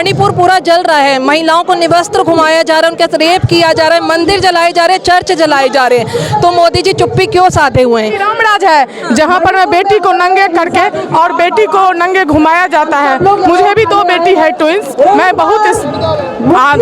मणिपुर पूरा जल रहा है, महिलाओं को निवस्त्र घुमाया जा रहा है, उनके साथ रेप किया जा रहा है, मंदिर जलाए जा रहे हैं, चर्च जलाए जा रहे हैं, तो मोदी जी चुप्पी क्यों साधे हुए हैं? रामराज है जहाँ पर मैं बेटी को नंगे करके और बेटी को नंगे घुमाया जाता है। मुझे भी 2 बेटी है, ट्विंस। मैं बहुत इस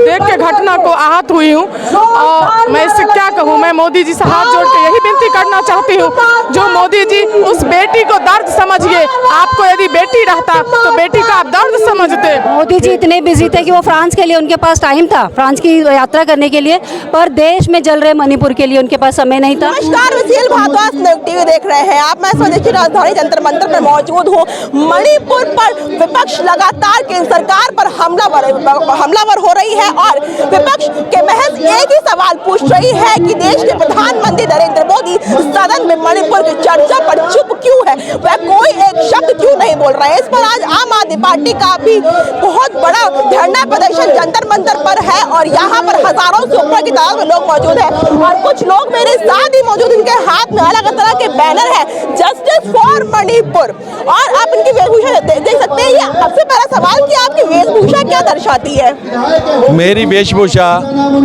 देख के घटना को आहत हुई हूँ और मैं इससे क्या कहूँ। मैं मोदी जी से हाथ जोड़ के यही विनती करना चाहती हूँ, जो मोदी जी उस बेटी को दर्द समझिए। आपको यदि बेटी रहता तो बेटी का आप दर्द समझते। मोदी जी इतने बिजी थे कि वो फ्रांस के लिए उनके पास टाइम था, फ्रांस की यात्रा करने के लिए, पर देश में जल रहे मणिपुर के लिए उनके पास समय नहीं था। नमस्कार, मैं सीएल भारद्वाज टीवी देख रहे हैं आप। मैं स्वदेश की राजधानी जंतर मंतर पर मौजूद हूँ। मणिपुर पर विपक्ष लगातार केंद्र सरकार पर हमलावर हो रही है और विपक्ष के महज एक ही सवाल पूछ रही है कि देश के प्रधानमंत्री नरेंद्र मोदी सदन में मणिपुर की चर्चा पर चुप क्यों है, वह कोई एक शब्द क्यों नहीं बोल रहे हैं। इस पर आज आम आदमी पार्टी का भी बहुत बड़ा धरना प्रदर्शन जंतर मंतर पर है और यहाँ पर हजारों से ऊपर की तादाद में लोग मौजूद हैं और कुछ लोग मेरे साथ ही मौजूद, इनके हाथ में अलग तरह के बैनर है, जस्टिस फॉर मणिपुर। और आप इनकी वेशभूषा देख सकते हैं। ये सबसे पहला सवाल कि आपकी वेशभूषा क्या दर्शाती है? मेरी वेशभूषा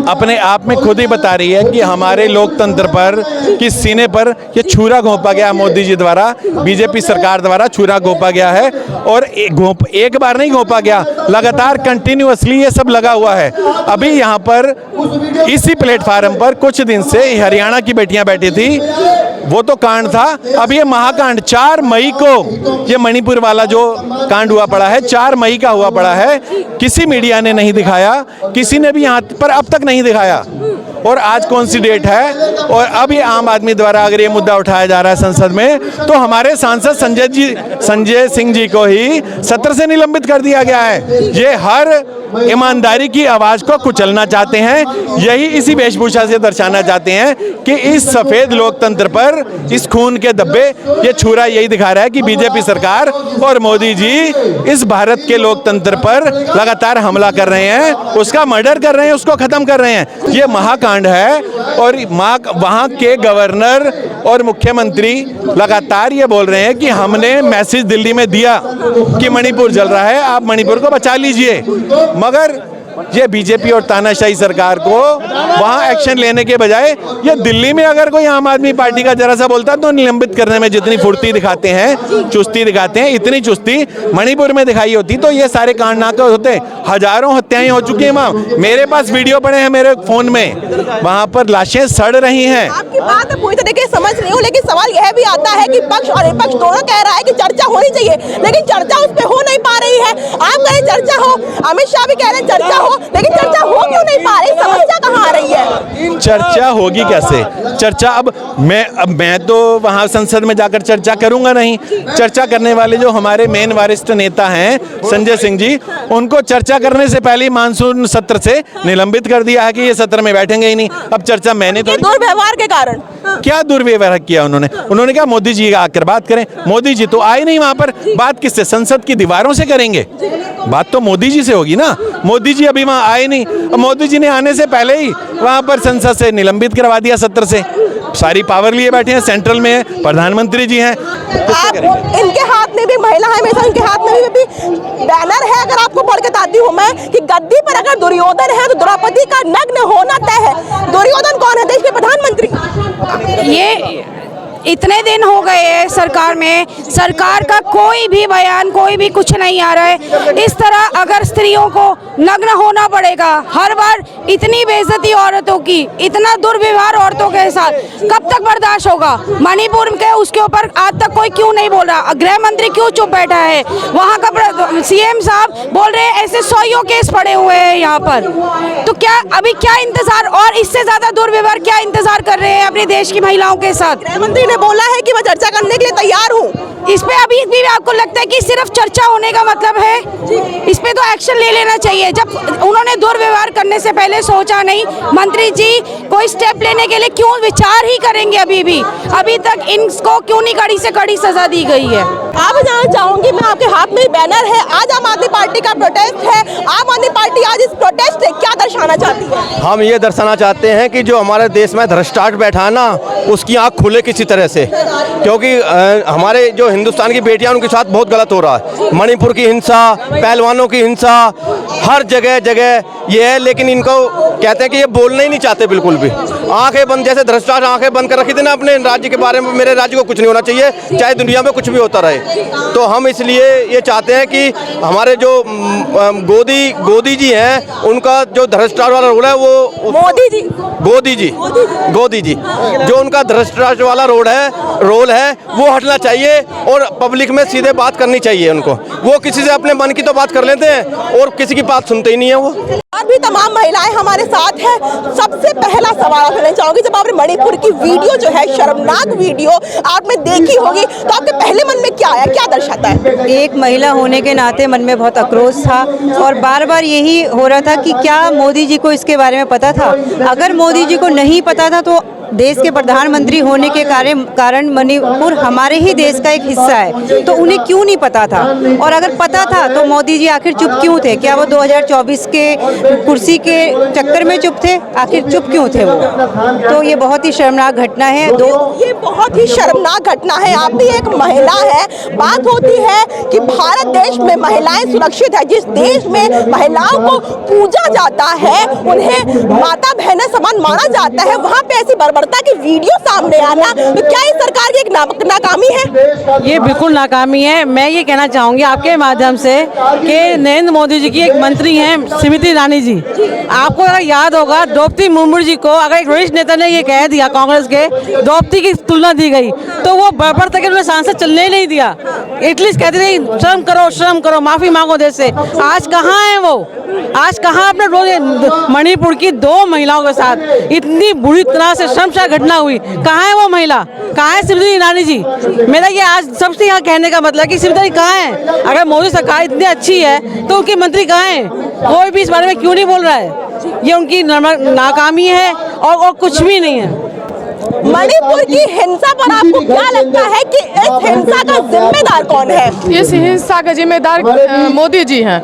अपने आप में खुद ही बता रही है कि हमारे लोकतंत्र पर कि सीने पर ये छुरा घोंपा गया, मोदी जी द्वारा, बीजेपी सरकार द्वारा छुरा घोंपा गया है। और एक बार नहीं घोंपा गया, लगातार कंटिन्यूअसली ये सब लगा हुआ है। अभी यहाँ पर इसी प्लेटफार्म पर कुछ दिन से हरियाणा की बेटियां बैठी थी, वो तो कांड था। अब ये महाकांड 4 मई को, ये मणिपुर वाला जो कांड हुआ पड़ा है 4 मई का हुआ पड़ा है। किसी मीडिया ने नहीं दिखाया, किसी ने भी यहाँ पर अब तक नहीं दिखाया। और आज कौन सी डेट है? और अब ये आम आदमी द्वारा अगर ये मुद्दा उठाया जा रहा है संसद में, तो हमारे सांसद संजय सिंह जी को ही सत्र से निलंबित कर दिया गया है। ये हर ईमानदारी की आवाज को कुचलना चाहते हैं, यही इसी वेशभूषा से दर्शाना चाहते हैं कि इस सफेद लोकतंत्र पर इस खून के धब्बे, ये छुरा यही दिखा रहा है कि बीजेपी सरकार और मोदी जी इस भारत के लोकतंत्र पर लगातार हमला कर रहे हैं, उसका मर्डर कर रहे हैं, उसको खत्म कर रहे हैं। ये महाकांड है और वहाँ के गवर्नर और मुख्यमंत्री लगातार ये बोल रहे हैं कि हमने मैसेज दिल्ली में दिया कि मणिपुर जल रहा है, आप मणिपुर को बचा लीजिए। मगर ये बीजेपी और तानाशाही सरकार को वहाँ एक्शन लेने के बजाय ये दिल्ली में अगर कोई आम आदमी पार्टी का जरा सा बोलता तो निलंबित करने में जितनी फुर्ती दिखाते हैं, चुस्ती दिखाते हैं, इतनी चुस्ती मणिपुर में दिखाई होती तो ये सारे कांड ना होते। हजारों हत्याएं हो चुकी हैं वहाँ, मेरे पास वीडियो पड़े हैं मेरे फोन में, वहाँ पर लाशें सड़ रही हैं। आपकी बात पूरी तरीके से समझ रही हूँ, लेकिन सवाल यह भी आता है कि पक्ष और विपक्ष दोनों कह रहा है कि चर्चा होनी चाहिए, लेकिन चर्चा उस पर हो नहीं पा रही है। आप कह रहे चर्चा हो, अमित शाह भी कह रहे हैं चर्चा हो, लेकिन चर्चा हो क्यों नहीं पा रही? समस्या कहाँ आ रही है? चर्चा होगी कैसे? चर्चा अब मैं तो वहाँ संसद में जाकर चर्चा करूंगा नहीं। चर्चा करने वाले जो हमारे मेन वरिष्ठ नेता हैं संजय सिंह जी, उनको चर्चा करने से पहले मानसून सत्र से निलंबित कर दिया है कि ये सत्र में बैठेंगे ही नहीं। अब चर्चा मैंने तो दुर्व्यवहार के कारण क्या दुर्व्यवहार किया उन्होंने कहा मोदी जी आकर बात करें। मोदी जी तो आए नहीं वहां पर, बात किससे? संसद की दीवारों से करेंगे बात, तो मोदी जी से होगी ना। मोदी जी अभी वहां आए नहीं, मोदी जी ने आने से पहले ही वहां पर संसद से निलंबित करवा दिया सत्र से। सारी पावर लिए बैठे हैं, सेंट्रल में है, प्रधानमंत्री जी हैं। आप इनके हाथ में भी महिला है, हमेशा इनके हाथ में भी बैनर है। अगर आपको पढ़ के बताती हूँ मैं कि गद्दी पर अगर दुर्योधन है तो द्रौपदी का नग्न होना तय है। दुर्योधन कौन है? देश के प्रधानमंत्री। ये इतने दिन हो गए हैं सरकार में, सरकार का कोई भी बयान, कोई भी कुछ नहीं आ रहा है। इस तरह अगर स्त्रियों को नग्न होना पड़ेगा हर बार, इतनी बेइज्जती औरतों की, इतना दुर्व्यवहार औरतों के साथ, कब तक बर्दाश्त होगा? मणिपुर के उसके ऊपर आज तक कोई क्यों नहीं बोल रहा? गृह मंत्री क्यों चुप बैठा है? वहाँ का सीएम साहब बोल रहे हैं ऐसे 100 केस पड़े हुए हैं यहाँ पर। तो क्या अभी क्या इंतजार, और इससे ज्यादा दुर्व्यवहार क्या इंतजार कर रहे हैं अपने देश की महिलाओं के साथ? गृह मंत्री बोला है कि मैं चर्चा करने के लिए तैयार हूँ। इस पे अभी भी आपको लगता है कि सिर्फ चर्चा होने का मतलब है? इस पे तो एक्शन ले लेना चाहिए। जब उन्होंने दुर्व्यवहार करने से पहले सोचा नहीं, मंत्री जी कोई स्टेप लेने के लिए क्यों विचार ही करेंगे? अभी तक इनको क्यों नहीं कड़ी से कड़ी सजा दी गई है? आप जानना चाहूंगी मैं, आपके हाथ में बैनर है, आज आम आदमी पार्टी का प्रोटेस्ट है। आम आदमी पार्टी आज इस प्रोटेस्ट से क्या दर्शाना चाहती है? हम ये दर्शाना चाहते हैं कि जो हमारे देश में भ्रष्टाचार बैठा है ना, उसकी आँख खुले किसी तरह से, क्योंकि हमारे जो हिंदुस्तान की बेटियां उनके साथ बहुत गलत हो रहा है। मणिपुर की हिंसा, पहलवानों की हिंसा, हर जगह जगह ये है, लेकिन इनको कहते हैं कि ये बोलना ही नहीं चाहते बिल्कुल भी। आंखें बंद, जैसे भ्रष्टाचार आंखें बंद कर रखी थी ना अपने राज्य के बारे में, मेरे राज्य को कुछ नहीं होना चाहिए, चाहे दुनिया में कुछ भी होता रहे। तो हम इसलिए ये चाहते हैं कि हमारे जो गोदी जी हैं, उनका जो भ्रष्टाचार वाला रोल है वो गोदी जी जो उनका भ्रष्टाचार वाला रोल है वो हटना चाहिए और पब्लिक में सीधे बात करनी चाहिए उनको। वो किसी से अपने मन की तो बात कर लेते हैं और किसी की बात सुनते ही नहीं है वो। और भी तमाम महिलाएं हमारे साथ हैं। सबसे पहला सवाल करना चाहूंगी, जब आपने मणिपुर की वीडियो जो है, शर्मनाक वीडियो आपने देखी होगी, तो आपके पहले मन में क्या आया, क्या दर्शाता है? एक महिला होने के नाते मन में बहुत आक्रोश था और बार बार यही हो रहा था कि क्या मोदी जी को इसके बारे में पता था। अगर मोदी जी को नहीं पता था तो देश के प्रधानमंत्री होने के कारण मणिपुर हमारे ही देश का एक हिस्सा है, तो उन्हें क्यों नहीं पता था? और अगर पता था तो मोदी जी आखिर चुप क्यों थे? क्या वो 2024 के कुर्सी के चक्कर में चुप थे? आखिर चुप क्यों थे वो? तो ये बहुत ही शर्मनाक घटना है। ये बहुत ही शर्मनाक घटना है। आप भी एक महिला है। बात होती है कि भारत देश में महिलाएं सुरक्षित है। जिस देश में महिलाओं को पूजा जाता है, उन्हें माता बहन समान माना जाता है, वहाँ पे ऐसी बर्बरता की वीडियो सामने आना, तो क्या इस सरकार की एक नाकामी है? ये बिल्कुल नाकामी है। मैं ये कहना चाहूँगी आपके माध्यम से कि नरेंद्र मोदी जी की एक मंत्री हैं स्मृति ईरानी जी, आपको अगर याद होगा द्रौपदी मुर्मू जी को अगर एक वरिष्ठ नेता ने ये कह दिया, कांग्रेस के द्रौपदी की तुलना दी गई, तो वो बर्बरता के उन्हें सांसद चलने ही नहीं दिया। एटलीस्ट कहते नहीं शर्म करो, माफी मांगो देश से। आज कहाँ है वो? आज कहाँ अपने मणिपुर की 2 महिलाओं के साथ इतनी बुरी तरह से शर्मसार घटना हुई, कहाँ है वो महिला? कहाँ है स्मृति ईरानी जी? मेरा ये आज सबसे यहाँ कहने का मतलब कि स्मृति कहाँ है? अगर मोदी सरकार इतनी अच्छी है तो उनके मंत्री कहाँ हैं? कोई भी इस बारे में क्यों नहीं बोल रहा है? ये उनकी नाकामी है और कुछ भी नहीं है। मणिपुर की हिंसा पर आपको क्या लगता है कि इस हिंसा का जिम्मेदार कौन है? इस हिंसा का जिम्मेदार मोदी जी हैं।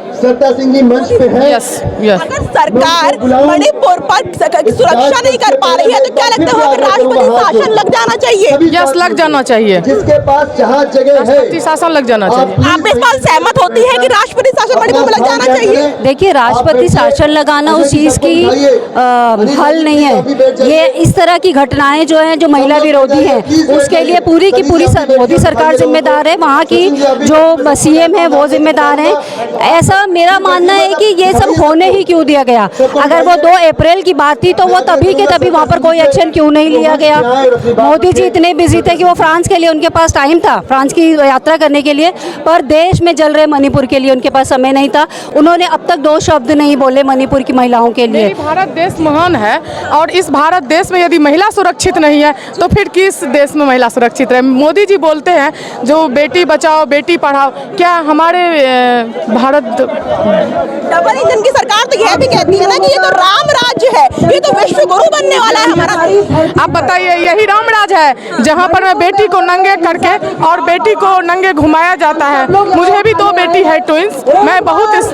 यस। अगर सरकार मणिपुर पर सुरक्षा नहीं कर पा रही है, तो क्या लगता है राष्ट्रपति शासन लग जाना चाहिए? यस, लग जाना चाहिए। जिसके पास जहाँ जगह है राष्ट्रपति शासन लग जाना चाहिए। आप इस बात सहमत होती है कि राष्ट्रपति शासन मणिपुर में लग जाना चाहिए? देखिए, राष्ट्रपति शासन लगाना उस चीज़ की हल नहीं है। ये इस तरह की घटनाएं जो हैं, जो महिला विरोधी हैं, उसके लिए पूरी की पूरी मोदी सरकार जिम्मेदार है। वहाँ की जो सीएम है वो जिम्मेदार है। ऐसा मेरा मानना है कि ये सब होने ही क्यों दिया गया। अगर वो 2 अप्रैल की बात थी तो वो तभी के तभी वहाँ पर कोई एक्शन क्यों नहीं लिया गया? मोदी जी इतने बिजी थे कि वो फ्रांस के लिए उनके पास टाइम था, फ्रांस की यात्रा करने के लिए, पर देश में जल रहे मणिपुर के लिए उनके पास समय नहीं था। उन्होंने अब तक 2 शब्द नहीं बोले मणिपुर की महिलाओं के लिए। भारत देश महान है और इस भारत देश में यदि महिला सुरक्षित नहीं है तो फिर किस देश में महिला सुरक्षित रहे? मोदी जी बोलते हैं जो बेटी बचाओ बेटी पढ़ाओ, क्या हमारे भारत डबल इंजन की सरकार तो यह भी कहती है ना कि ये तो राम राज्य है, ये तो विश्व गुरु बनने वाला है हमारा। आप बताइए, यही राम राज है जहाँ पर बेटी को नंगे करके और बेटी को नंगे घुमाया जाता है। मुझे भी 2 बेटी है, ट्विंस। मैं बहुत इस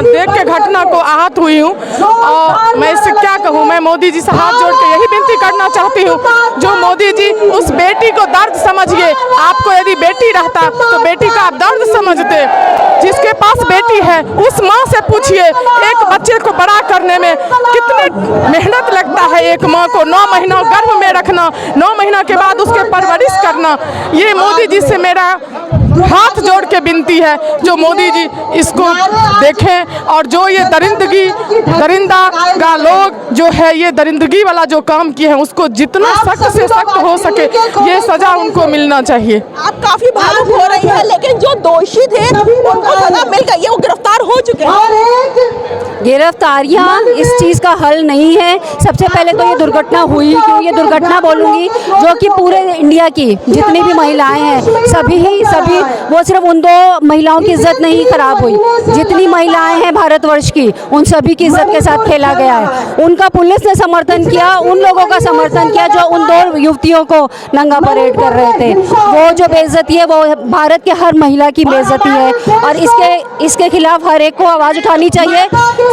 देख के घटना को आहत हुई हूँ और मैं इससे क्या कहूँ। मैं मोदी जी से हाथ जोड़ के यही विनती करना चाहती हूँ, जो मोदी जी उस बेटी को दर्द समझिए। आपको यदि बेटी रहता तो बेटी का आप दर्द समझते। जिसके पास बेटी है उस माँ से पूछिए, एक बच्चे को बड़ा करने में कितनी मेहनत लगता है। एक माँ को 9 महीना गर्भ में रखना, 9 महीना के बाद उसके परवरिश करना। ये मोदी जी से मेरा हाथ जोड़ के विनती है, जो मोदी जी इसको देखें और जो ये दरिंदा लोग जो है ये दरिंदगी वाला जो काम किए हैं उसको जितना सख्त से सख्त हो सके ये सजा उनको मिलना चाहिए। आप काफी भावुक हो रही है, लेकिन जो दोषी थे उनको सजा मिल गई है, वो गिरफ्तार हो चुके हैं। गिरफ्तारियां इस चीज़ का हल नहीं है। सबसे पहले तो ये दुर्घटना हुई क्यों? ये दुर्घटना बोलूँगी जो कि पूरे इंडिया की जितनी भी महिलाएं हैं सभी वो सिर्फ उन 2 महिलाओं की इज्जत नहीं खराब हुई, जितनी महिलाएं हैं भारतवर्ष की उन सभी की इज्जत के साथ खेला गया है। उनका पुलिस ने समर्थन किया, उन लोगों का समर्थन किया जो उन 2 युवतियों को नंगा परेड कर रहे थे। वो जो बेइज्जती है वो भारत के हर महिला की बेइज्जती है और इसके खिलाफ हर एक को आवाज़ उठानी चाहिए।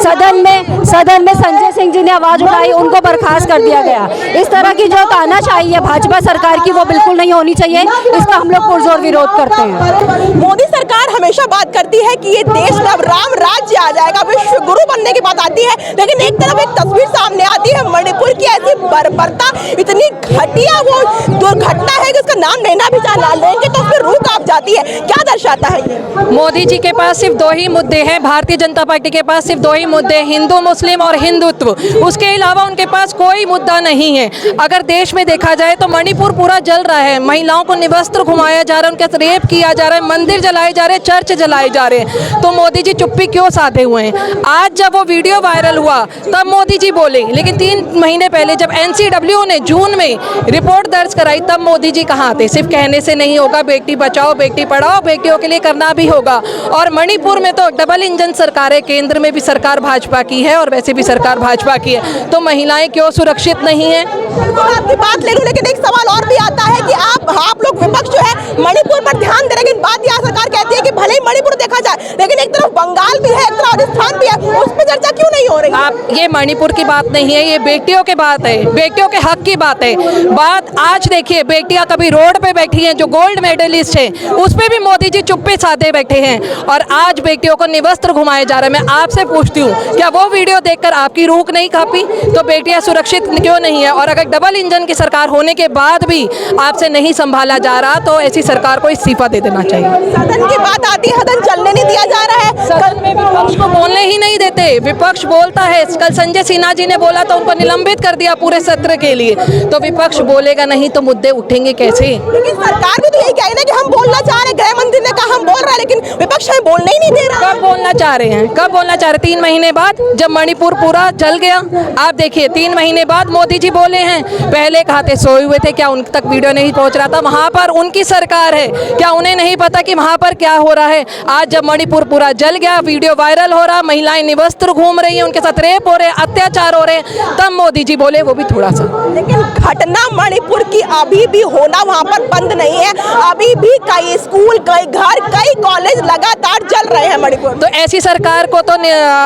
सदन में संजय सिंह जी ने आवाज उठाई, उनको बर्खास्त कर दिया गया। इस तरह की जो तानाशाही है भाजपा सरकार की, वो बिल्कुल नहीं होनी चाहिए। इसका हम लोग पुरजोर विरोध करते हैं। मोदी सरकार हमेशा बात करती है कि ये देश में अब राम राज्य आ जाएगा, विश्व गुरु बनने की बात आती है, लेकिन एक तरफ एक तस्वीर सामने आती है मणिपुर की ऐसी बर्बरता, इतनी घटिया वो दुर्घटना है कि उसका नाम लेना भी चाह लेंगे तो उसमें रूह कांप जाती है। क्या दर्शाता है ये? मोदी जी के पास सिर्फ दो ही मुद्दे हैं, भारतीय जनता पार्टी के पास सिर्फ दो ही मुद्दे, हिंदू मुस्लिम और हिंदुत्व। उसके अलावा उनके पास कोई मुद्दा नहीं है। अगर देश में देखा जाए तो मणिपुर पूरा जल रहा है, महिलाओं को निवस्त्र घुमाया जा रहा है, उनके रेप किया जा रहा है, मंदिर जलाए जा रहे हैं, चर्च जलाए जा रहे हैं। तो मोदी जी चुप्पी क्यों साधे हुए हैं? आज जब वो वीडियो वायरल हुआ तब मोदी जी बोले, लेकिन 3 महीने पहले जब NCW ने जून में रिपोर्ट दर्ज कराई तब मोदी जी कहाँ थे? सिर्फ कहने से नहीं होगा, बेटी बचाओ बेटी पढ़ाओ, बेटियों के लिए करना भी होगा। और मणिपुर में तो डबल इंजन सरकार है, केंद्र में भी सरकार भाजपा की है और वैसे भी सरकार भाजपा की है, तो महिलाएं क्यों सुरक्षित नहीं है? आपकी बात ले लूं, लेकिन एक सवाल और भी आता है कि आप लोग विपक्ष जो है मणिपुर पर ध्यान दे रहे हैं, लेकिन बात यहाँ सरकार कहती है कि भले ही मणिपुर देखा जाए, लेकिन एक तरफ बंगाल भी है, एक तरफ राजस्थान भी है, उस पर चर्चा क्यों नहीं हो रही? आप ये मणिपुर की बात नहीं है, ये बेटियों की बात है, बेटियों के हक की बात है। बात आज देखिए, बेटियां कभी रोड पे बैठी हैं जो गोल्ड मेडलिस्ट है, उस पे भी मोदी जी चुप्पे साधे बैठे हैं, और आज बेटियों को निवस्त्र घुमाए जा रहे हैं। मैं आपसे पूछती हूँ, क्या वो वीडियो देखकर आपकी रूह नहीं कांपी? तो बेटियां सुरक्षित क्यों नहीं है? और अगर डबल इंजन की सरकार होने के बाद भी आपसे नहीं संभाला जा रहा तो ऐसी सरकार को इस्तीफा दे देना चाहिए। सदन की बात आती है, सदन चलने नहीं दिया जा रहा है, सदन में विपक्ष को बोलने ही नहीं देते। विपक्ष बोलता है, कल संजय सिन्हा जी ने बोला तो उनको निलंबित कर दिया पूरे सत्र के लिए। तो विपक्ष बोलेगा नहीं तो मुद्दे उठेंगे कैसे? लेकिन सरकार भी तो यही कहे ना कि हम बोलना चाह रहे हैं, गृह मंत्री ने कहा हम बोल रहे हैं, लेकिन विपक्ष हमें बोलने ही नहीं दे रहा। कब बोलना चाह रहे हैं? कब बोलना चाह रहे? 3 महीने बाद, जब मणिपुर पूरा जल गया। आप देखिए 3 महीने बाद मोदी जी बोले हैं। पहले कहा थे सोए हुए थे, क्या उन तक वीडियो नहीं पहुंच रहा था? वहां पर उनकी सरकार है, क्या उन्हें नहीं पता कि वहां पर क्या हो रहा है? आज जब मणिपुर पूरा जल गया, वीडियो वायरल हो रहा, महिलाएं निवस्त्र घूम रही हैं, उनके साथ रेप हो रहे हैं, अत्याचार हो रहे हैं, तब मोदी जी बोले, वो भी थोड़ा सा। लेकिन घटना मणिपुर की अभी भी होना वहां पर बंद नहीं है, अभी भी कई स्कूल, कई घर, कई कॉलेज लगातार जल रहे हैं मणिपुर। तो ऐसी सरकार को तो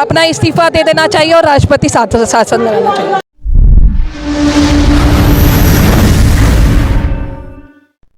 अपना इस्तीफा दे देना चाहिए और राष्ट्रपति शासन में रहना चाहिए।